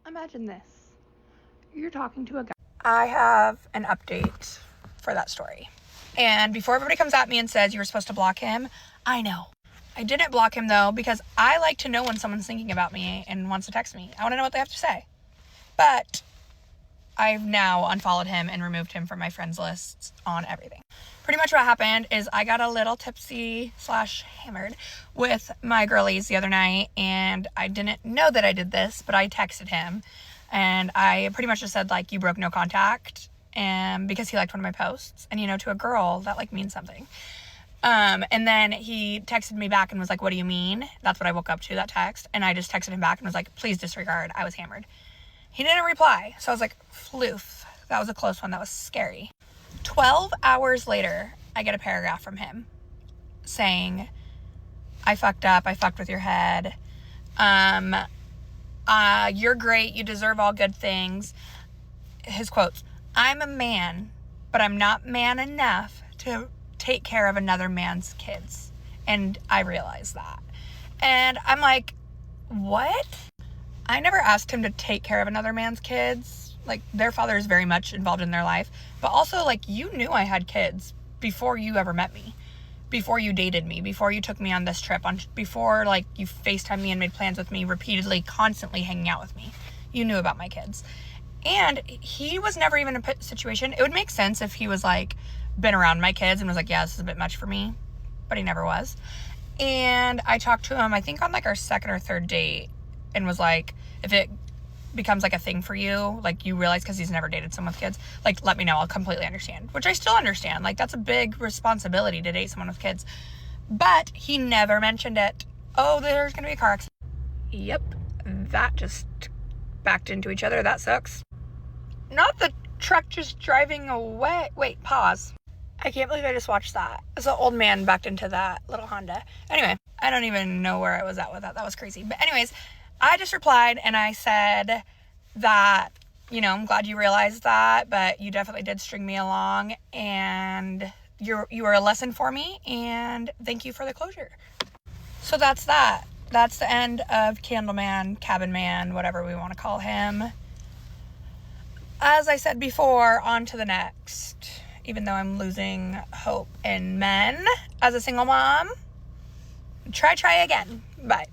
Imagine this. You're talking to a guy. I have an update for that story. And before everybody comes at me and says you were supposed to block him, I know. I didn't block him though, because I like to know when someone's thinking about me and wants to text me. I want to know what they have to say. But I've now unfollowed him and removed him from my friends lists on everything. Pretty much what happened is I got a little tipsy/hammered with my girlies the other night, and I didn't know that I did this, but I texted him, and I pretty much just said, like, you broke no contact, and because he liked one of my posts, and, you know, to a girl, that, like, means something. And then he texted me back and was like, what do you mean? That's what I woke up to, that text, and I just texted him back and was like, please disregard, I was hammered. He didn't reply, so I was like, floof. That was a close one. That was scary. 12 hours later, I get a paragraph from him saying, I fucked up. I fucked with your head. You're great. You deserve all good things. His quotes, I'm a man, but I'm not man enough to take care of another man's kids. And I realized that. And I'm like, what? I never asked him to take care of another man's kids. Like, their father is very much involved in their life. But also, like, you knew I had kids before you ever met me. Before you dated me. Before you took me on this trip. Before, like, you FaceTimed me and made plans with me repeatedly, constantly hanging out with me. You knew about my kids. And he was never even in a situation. It would make sense if he was, like, been around my kids and was like, yeah, this is a bit much for me. But he never was. And I talked to him, I think, on, like, our second or third date. And was like, if it becomes like a thing for you, like you realize, because he's never dated someone with kids, like, let me know. I'll completely understand. Which I still understand. Like, that's a big responsibility to date someone with kids. But he never mentioned it. Oh, there's gonna be a car accident. Yep, that just backed into each other. That sucks. Not the truck just driving away. Wait, pause. I can't believe I just watched that. It's an old man backed into that little Honda. Anyway, I don't even know where I was at with that. That was crazy. But anyways, I just replied and I said that, you know, I'm glad you realized that, but you definitely did string me along, and you were a lesson for me, and thank you for the closure. So that's that. That's the end of Candleman, Cabin Man, whatever we want to call him. As I said before, on to the next. Even though I'm losing hope in men as a single mom. Try again. Bye.